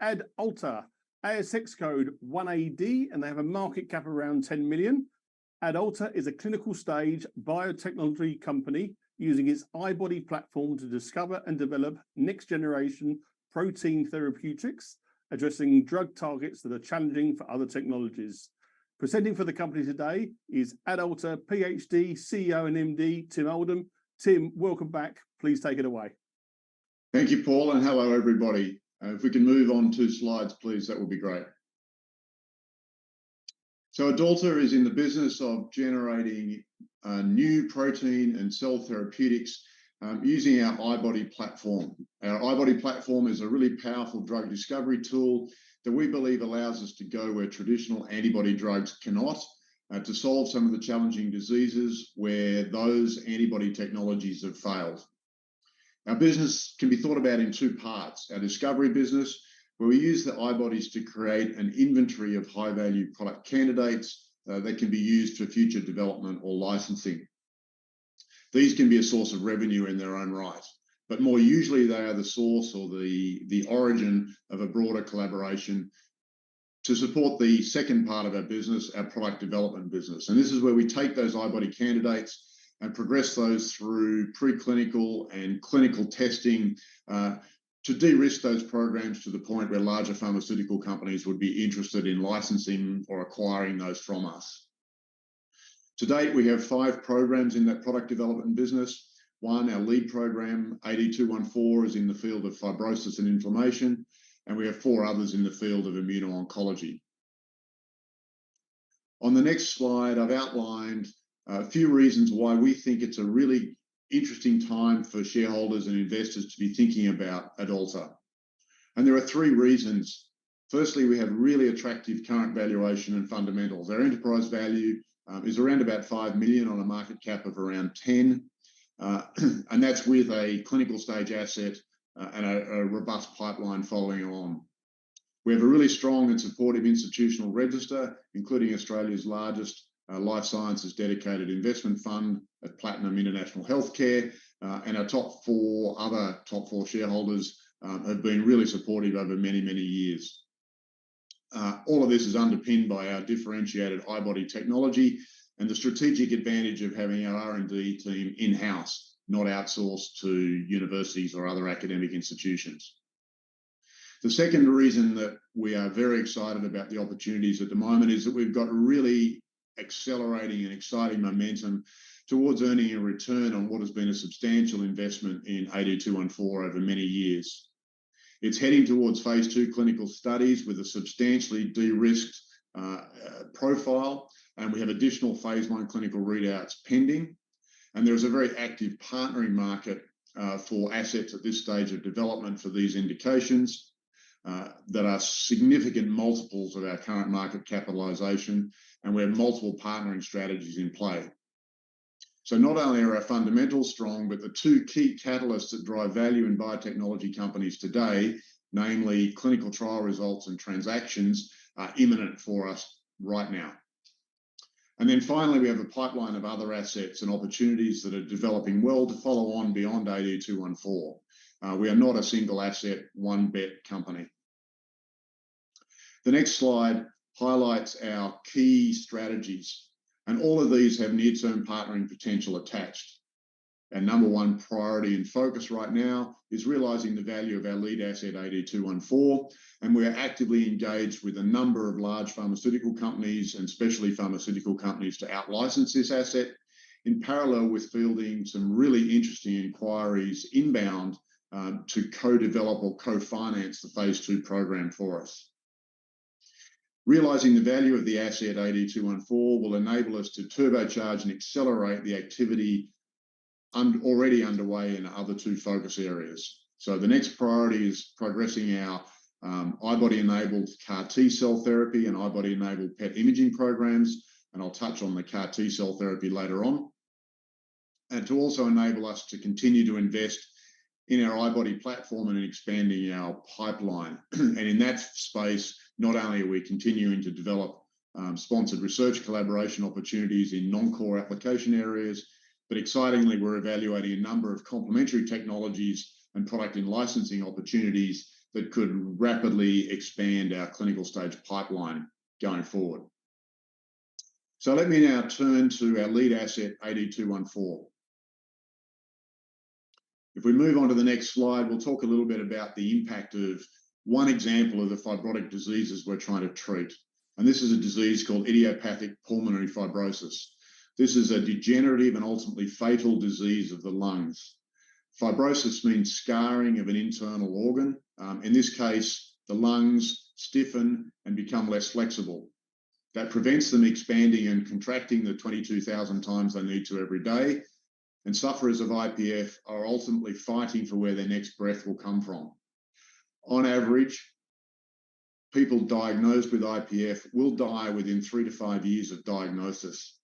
AdAlta, ASX code 1AD, and they have a market cap around 10 million. AdAlta is a clinical stage biotechnology company using its iBody platform to discover and develop next generation protein therapeutics, addressing drug targets that are challenging for other technologies. Presenting for the company today is AdAlta PhD, CEO and MD, Tim Oldham. Tim, welcome back. Please take it away. Thank you, Paul, and hello, everybody. If we can move on 2 slides, please, that would be great. So AdAlta is in the business of generating new protein and cell therapeutics using our iBody platform. Our iBody platform is a really powerful drug discovery tool that we believe allows us to go where traditional antibody drugs cannot, to solve some of the challenging diseases where those antibody technologies have failed. Our business can be thought about in 2 parts. Our discovery business, where we use the iBodies to create an inventory of high-value product candidates that can be used for future development or licensing. These can be a source of revenue in their own right, but more usually they are the source or the origin of a broader collaboration to support the second part of our business, our product development business. And this is where we take those iBody candidates and progress those through preclinical and clinical testing to de-risk those programs to the point where larger pharmaceutical companies would be interested in licensing or acquiring those from us. To date, we have 5 programs in that product development business. One, our lead program, AD214, is in the field of fibrosis and inflammation, and we have 4 others in the field of immuno-oncology. On the next slide, I've outlined a few reasons why we think it's a really interesting time for shareholders and investors to be thinking about AdAlta. And there are 3 reasons. Firstly, we have really attractive current valuation and fundamentals. Our enterprise value is around about 5 million on a market cap of around 10, and that's with a clinical stage asset and a robust pipeline following on. We have a really strong and supportive institutional register, including Australia's largest life sciences dedicated investment fund at Platinum International Healthcare, and our top 4 shareholders have been really supportive over many, many years. All of this is underpinned by our differentiated iBody technology and the strategic advantage of having our R&D team in-house, not outsourced to universities or other academic institutions. The second reason that we are very excited about the opportunities at the moment is that we've got really accelerating and exciting momentum towards earning a return on what has been a substantial investment in AD214 over many years. It's heading towards phase 2 clinical studies with a substantially de-risked profile, and we have additional phase 1 clinical readouts pending. And there's a very active partnering market for assets at this stage of development for these indications that are significant multiples of our current market capitalisation, and we have multiple partnering strategies in play. So not only are our fundamentals strong, but the 2 key catalysts that drive value in biotechnology companies today, namely clinical trial results and transactions, are imminent for us right now. And then finally, we have a pipeline of other assets and opportunities that are developing well to follow on beyond AD214. We are not a single asset, one bet company. The next slide highlights our key strategies, and all of these have near-term partnering potential attached. Our number 1 priority and focus right now is realising the value of our lead asset, AD214, and we are actively engaged with a number of large pharmaceutical companies and specialty pharmaceutical companies to out-license this asset, in parallel with fielding some really interesting inquiries inbound to co-develop or co-finance the phase 2 program for us. Realising the value of the asset AD214 will enable us to turbocharge and accelerate the activity already underway in other 2 focus areas. So the next priority is progressing our iBody-enabled CAR T-cell therapy and iBody-enabled PET imaging programs, and I'll touch on the CAR T-cell therapy later on, and to also enable us to continue to invest in our iBody platform and in expanding our pipeline. And in that space, not only are we continuing to develop sponsored research collaboration opportunities in non-core application areas, but excitingly, we're evaluating a number of complementary technologies and product in licensing opportunities that could rapidly expand our clinical stage pipeline going forward. So let me now turn to our lead asset, AD214. If we move on to the next slide, we'll talk a little bit about the impact of one example of the fibrotic diseases we're trying to treat. And this is a disease called idiopathic pulmonary fibrosis. This is a degenerative and ultimately fatal disease of the lungs. Fibrosis means scarring of an internal organ. In this case, the lungs stiffen and become less flexible. That prevents them expanding and contracting the 22,000 times they need to every day. And sufferers of IPF are ultimately fighting for where their next breath will come from. On average, people diagnosed with IPF will die within 3 to 5 years of diagnosis.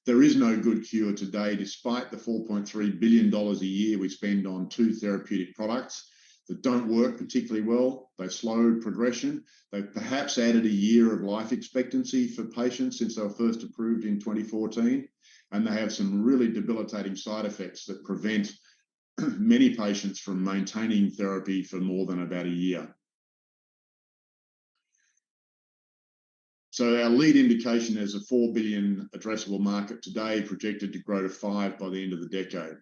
There is no good cure today, despite the $4.3 billion a year we spend on 2 therapeutic products that don't work particularly well. They slow progression. They've perhaps added a year of life expectancy for patients since they were first approved in 2014. And they have some really debilitating side effects that prevent many patients from maintaining therapy for more than about a year. So our lead indication is a $4 billion addressable market today, projected to grow to $5 billion by the end of the decade.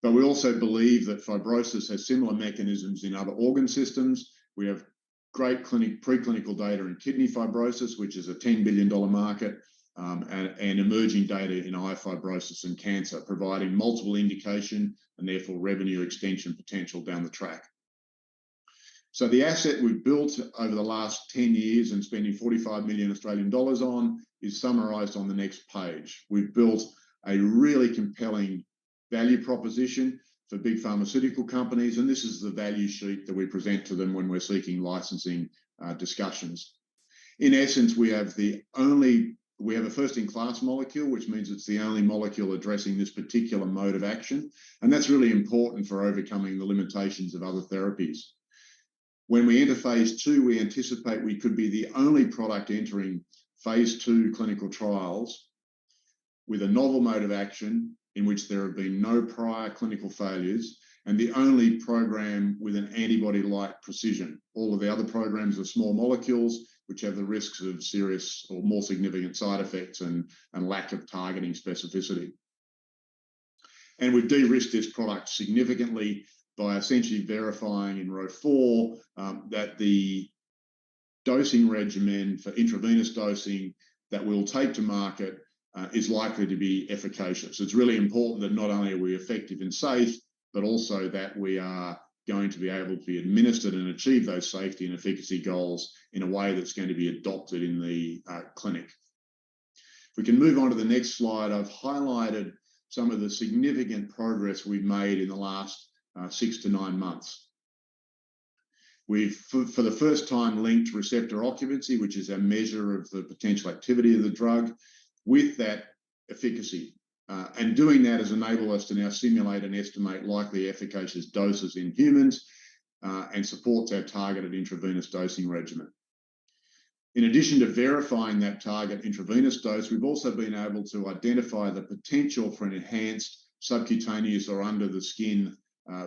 But we also believe that fibrosis has similar mechanisms in other organ systems. We have great preclinical data in kidney fibrosis, which is a $10 billion market, and emerging data in eye fibrosis and cancer, providing multiple indication and therefore revenue extension potential down the track. So the asset we've built over the last 10 years and spending 45 million Australian dollars on is summarised on the next page. We've built a really compelling value proposition for big pharmaceutical companies, and this is the value sheet that we present to them when we're seeking licensing discussions. In essence, we have a first-in-class molecule, which means it's the only molecule addressing this particular mode of action, and that's really important for overcoming the limitations of other therapies. When we enter phase 2, we anticipate we could be the only product entering phase 2 clinical trials with a novel mode of action in which there have been no prior clinical failures, and the only program with an antibody-like precision. All of the other programs are small molecules, which have the risks of serious or more significant side effects and lack of targeting specificity. And we've de-risked this product significantly by essentially verifying in row 4 that the dosing regimen for intravenous dosing that we'll take to market is likely to be efficacious. It's really important that not only are we effective and safe, but also that we are going to be able to be administered and achieve those safety and efficacy goals in a way that's going to be adopted in the clinic. If we can move on to the next slide, I've highlighted some of the significant progress we've made in the last 6 to 9 months. We've, for the first time, linked receptor occupancy, which is a measure of the potential activity of the drug, with that efficacy. And doing that has enabled us to now simulate and estimate likely efficacious doses in humans and supports our targeted intravenous dosing regimen. In addition to verifying that target intravenous dose, we've also been able to identify the potential for an enhanced subcutaneous or under the skin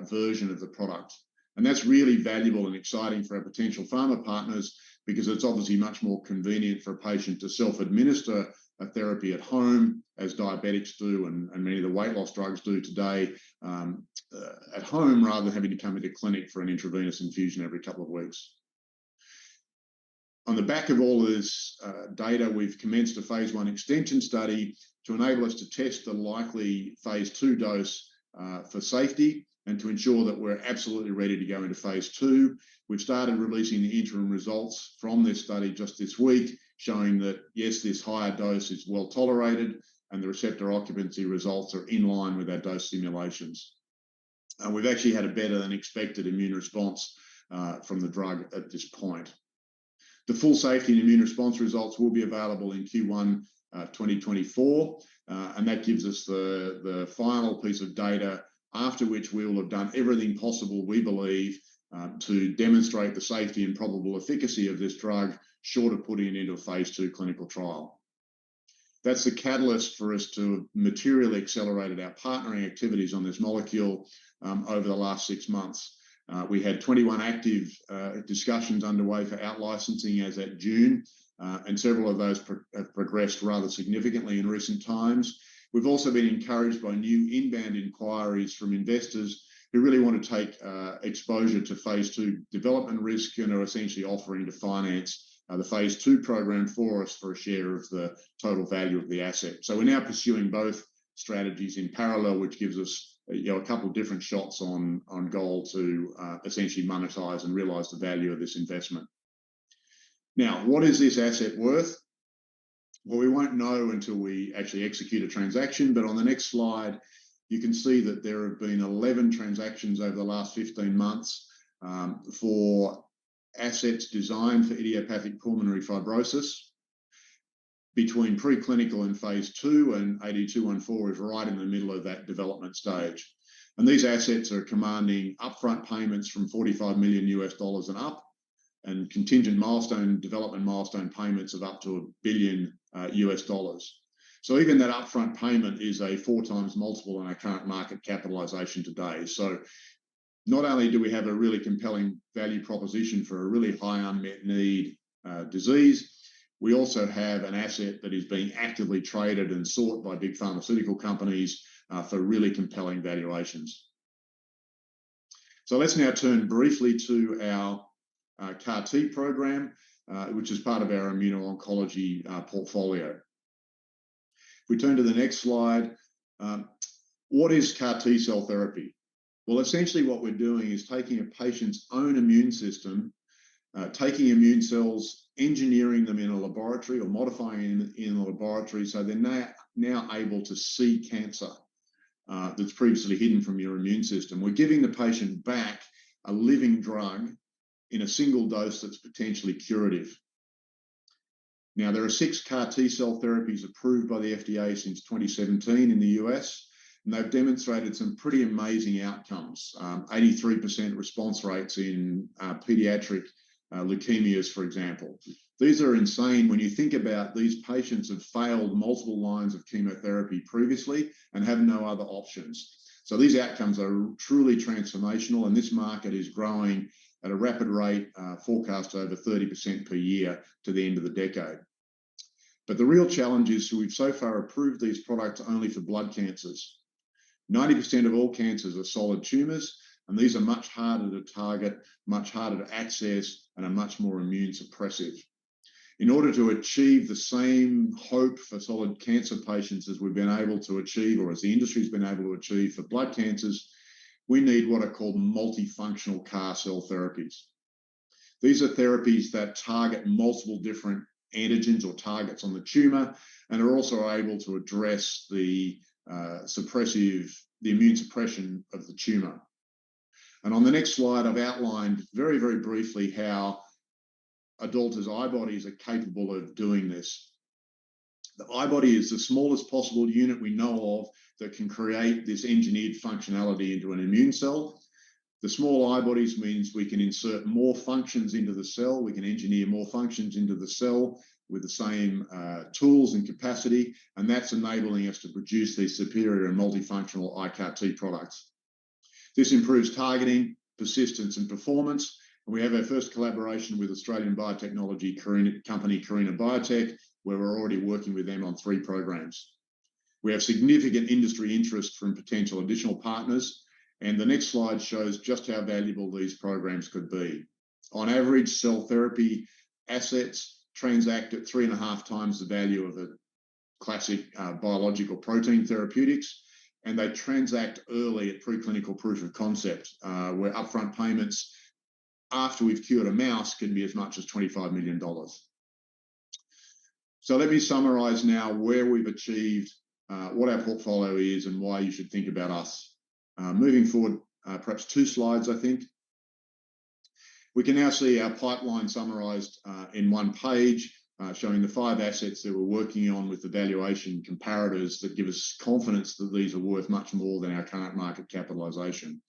version of the product. And that's really valuable and exciting for our potential pharma partners, because it's obviously much more convenient for a patient to self-administer a therapy at home, as diabetics do and many of the weight loss drugs do today at home, rather than having to come into clinic for an intravenous infusion every couple of weeks. On the back of all of this data, we've commenced a phase 1 extension study to enable us to test the likely phase 2 dose for safety and to ensure that we're absolutely ready to go into phase 2. We've started releasing the interim results from this study just this week, showing that, yes, this higher dose is well tolerated and the receptor occupancy results are in line with our dose simulations. We've actually had a better than expected immune response from the drug at this point. The full safety and immune response results will be available in Q1 2024, and that gives us the final piece of data, after which we will have done everything possible, we believe, to demonstrate the safety and probable efficacy of this drug, short of putting it into a phase 2 clinical trial. That's the catalyst for us to have materially accelerated our partnering activities on this molecule over the last 6 months. We had 21 active discussions underway for out-licensing as at June, and several of those have progressed rather significantly in recent times. We've also been encouraged by new inbound inquiries from investors who really want to take exposure to phase 2 development risk and are essentially offering to finance the phase 2 program for us for a share of the total value of the asset. So we're now pursuing both strategies in parallel, which gives us a couple of different shots on goal to essentially monetize and realize the value of this investment. Now, what is this asset worth? Well, we won't know until we actually execute a transaction, but on the next slide, you can see that there have been 11 transactions over the last 15 months for assets designed for idiopathic pulmonary fibrosis. Between preclinical and phase 2, and AD214 is right in the middle of that development stage. And these assets are commanding upfront payments from $45 million and up, and contingent development milestone payments of up to $1 billion. So even that upfront payment is a 4 times multiple on our current market capitalization today. So not only do we have a really compelling value proposition for a really high unmet need disease, we also have an asset that is being actively traded and sought by big pharmaceutical companies for really compelling valuations. So let's now turn briefly to our CAR-T program, which is part of our immuno-oncology portfolio. If we turn to the next slide, what is CAR-T cell therapy? Well, essentially what we're doing is taking a patient's own immune system, taking immune cells, engineering them in a laboratory or modifying in a laboratory so they're now able to see cancer that's previously hidden from your immune system. We're giving the patient back a living drug in a single dose that's potentially curative. Now, there are 6 CAR-T cell therapies approved by the FDA since 2017 in the US, and they've demonstrated some pretty amazing outcomes. 83% response rates in pediatric leukemias, for example. These are insane when you think about these patients have failed multiple lines of chemotherapy previously and have no other options. So these outcomes are truly transformational, and this market is growing at a rapid rate, forecast over 30% per year to the end of the decade. But the real challenge is we've so far approved these products only for blood cancers. 90% of all cancers are solid tumours, and these are much harder to target, much harder to access, and are much more immune suppressive. In order to achieve the same hope for solid cancer patients as we've been able to achieve, or as the industry's been able to achieve for blood cancers, we need what are called multifunctional CAR cell therapies. These are therapies that target multiple different antigens or targets on the tumour and are also able to address the immune suppression of the tumour. And on the next slide, I've outlined very, very briefly how AdAlta's iBodies are capable of doing this. The iBody is the smallest possible unit we know of that can create this engineered functionality into an immune cell. The small iBodies means we can insert more functions into the cell. We can engineer more functions into the cell with the same tools and capacity, and that's enabling us to produce these superior and multifunctional iCAR-T products. This improves targeting, persistence, and performance. And we have our first collaboration with Australian biotechnology company Carina Biotech, where we're already working with them on 3 programs. We have significant industry interest from potential additional partners, and the next slide shows just how valuable these programs could be. On average, cell therapy assets transact at 3.5 times the value of a classic biological protein therapeutics, and they transact early at preclinical proof of concept, where upfront payments after we've cured a mouse can be as much as $25 million. So let me summarize now where we've achieved, what our portfolio is, and why you should think about us. Moving forward, perhaps 2 slides, I think. We can now see our pipeline summarized in 1 page, showing the 5 assets that we're working on with the valuation comparators that give us confidence that these are worth much more than our current market capitalization.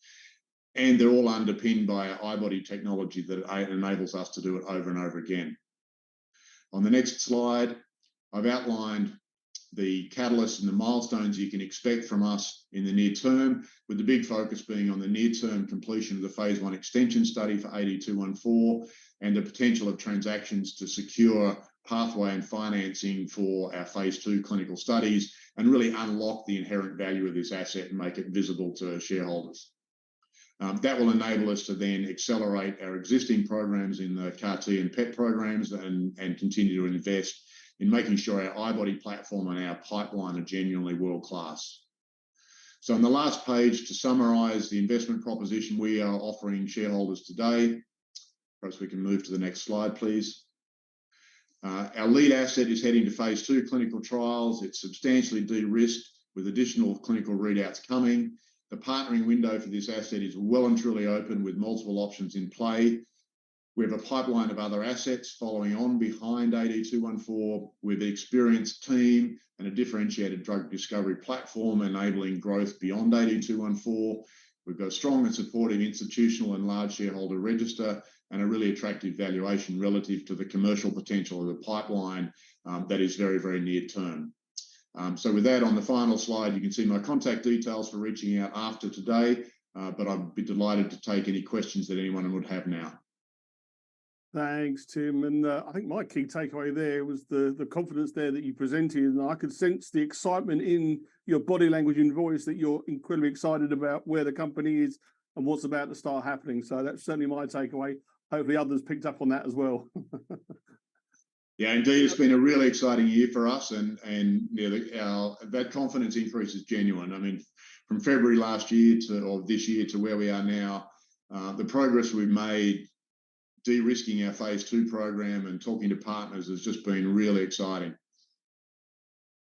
And they're all underpinned by our iBody technology that enables us to do it over and over again. On the next slide, I've outlined the catalysts and the milestones you can expect from us in the near term, with the big focus being on the near-term completion of the phase 1 extension study for AD214 and the potential of transactions to secure pathway and financing for our phase 2 clinical studies and really unlock the inherent value of this asset and make it visible to shareholders. That will enable us to then accelerate our existing programs in the CAR-T and PET programs and continue to invest in making sure our iBody platform and our pipeline are genuinely world-class. So on the last page, to summarise the investment proposition we are offering shareholders today, perhaps we can move to the next slide, please. Our lead asset is heading to phase 2 clinical trials. It's substantially de-risked with additional clinical readouts coming. The partnering window for this asset is well and truly open with multiple options in play. We have a pipeline of other assets following on behind AD214 with an experienced team and a differentiated drug discovery platform enabling growth beyond AD214. We've got a strong and supportive institutional and large shareholder register and a really attractive valuation relative to the commercial potential of the pipeline that is very, very near term. So with that, on the final slide, you can see my contact details for reaching out after today, but I'd be delighted to take any questions that anyone would have now. Thanks, Tim. And I think my key takeaway there was the confidence there that you presented, and I could sense the excitement in your body language and voice that you're incredibly excited about where the company is and what's about to start happening. So that's certainly my takeaway. Hopefully others picked up on that as well. Yeah, indeed, it's been a really exciting year for us, and that confidence increase is genuine. I mean, from February last year or this year to where we are now, the progress we've made de-risking our phase 2 program and talking to partners has just been really exciting.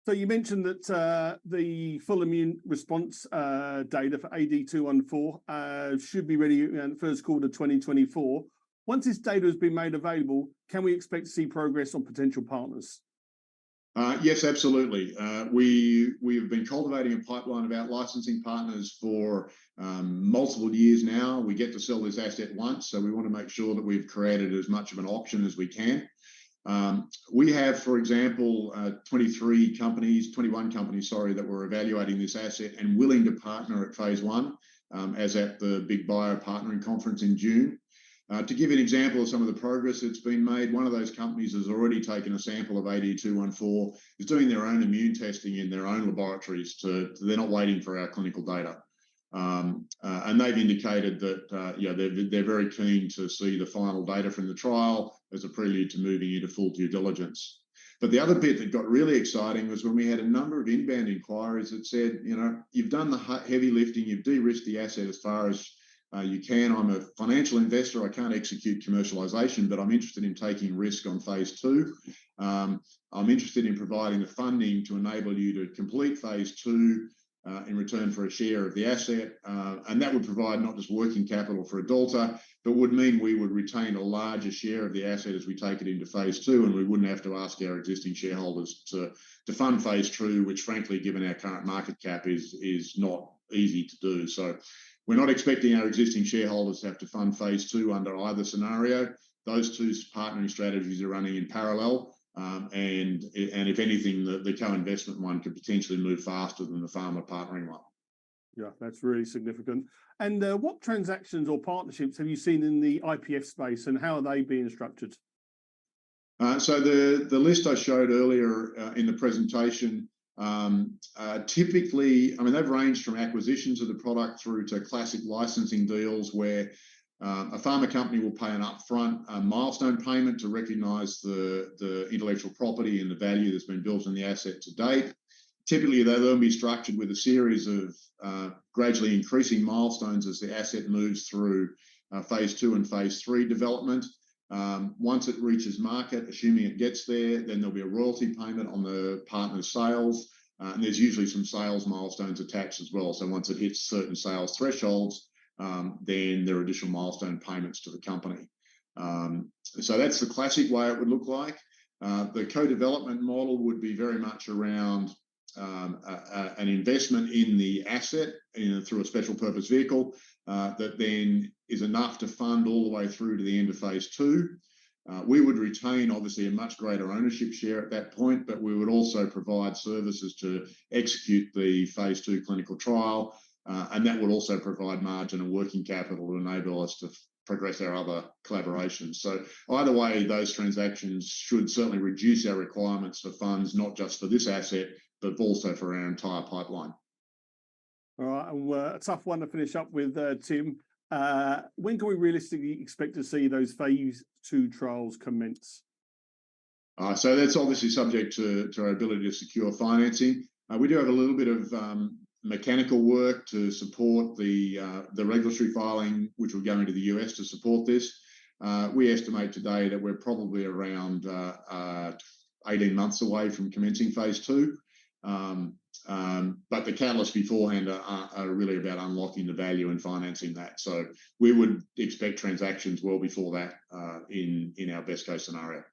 So you mentioned that the full immune response data for AD214 should be ready in the first quarter 2024. Once this data has been made available, can we expect to see progress on potential partners? Yes, absolutely. We have been cultivating a pipeline of out-licensing partners for multiple years now. We get to sell this asset once, so we want to make sure that we've created as much of an option as we can. We have, for example, 21 companies, that were evaluating this asset and willing to partner at phase 1, as at the Big Bio Partnering Conference in June. To give an example of some of the progress that's been made, one of those companies has already taken a sample of AD214, is doing their own immune testing in their own laboratories. They're not waiting for our clinical data. And they've indicated that they're very keen to see the final data from the trial as a prelude to moving into full due diligence. But the other bit that got really exciting was when we had a number of inbound inquiries that said, you've done the heavy lifting, you've de-risked the asset as far as you can. I'm a financial investor. I can't execute commercialization, but I'm interested in taking risk on phase 2. I'm interested in providing the funding to enable you to complete phase 2 in return for a share of the asset. And that would provide not just working capital for AdAlta, but would mean we would retain a larger share of the asset as we take it into phase 2, and we wouldn't have to ask our existing shareholders to fund phase 2, which frankly, given our current market cap, is not easy to do. So we're not expecting our existing shareholders to have to fund phase 2 under either scenario. Those two partnering strategies are running in parallel. And if anything, the co-investment one could potentially move faster than the pharma partnering one. Yeah, that's really significant. And what transactions or partnerships have you seen in the IPF space, and how are they being structured? So the list I showed earlier in the presentation, typically, I mean, they've ranged from acquisitions of the product through to classic licensing deals where a pharma company will pay an upfront milestone payment to recognise the intellectual property and the value that's been built in the asset to date. Typically, they'll then be structured with a series of gradually increasing milestones as the asset moves through phase 2 and phase 3 development. Once it reaches market, assuming it gets there, then there'll be a royalty payment on the partner's sales. And there's usually some sales milestones attached as well. So once it hits certain sales thresholds, then there are additional milestone payments to the company. So that's the classic way it would look like. The co-development model would be very much around an investment in the asset through a special purpose vehicle that then is enough to fund all the way through to the end of phase 2. We would retain, obviously, a much greater ownership share at that point, but we would also provide services to execute the phase 2 clinical trial, and that would also provide margin and working capital to enable us to progress our other collaborations. So either way, those transactions should certainly reduce our requirements for funds, not just for this asset, but also for our entire pipeline. All right, and a tough one to finish up with, Tim. When can we realistically expect to see those phase 2 trials commence? So that's obviously subject to our ability to secure financing. We do have a little bit of mechanical work to support the regulatory filing, which will go into the US to support this. We estimate today that we're probably around 18 months away from commencing phase 2. But the catalysts beforehand are really about unlocking the value and financing that. So we would expect transactions well before that in our best case scenario.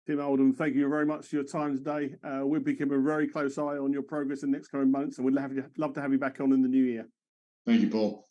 Tim Oldham, thank you very much for your time today. We'll be keeping a very close eye on your progress in the next coming months, and we'd love to have you back on in the new year. Thank you, Paul.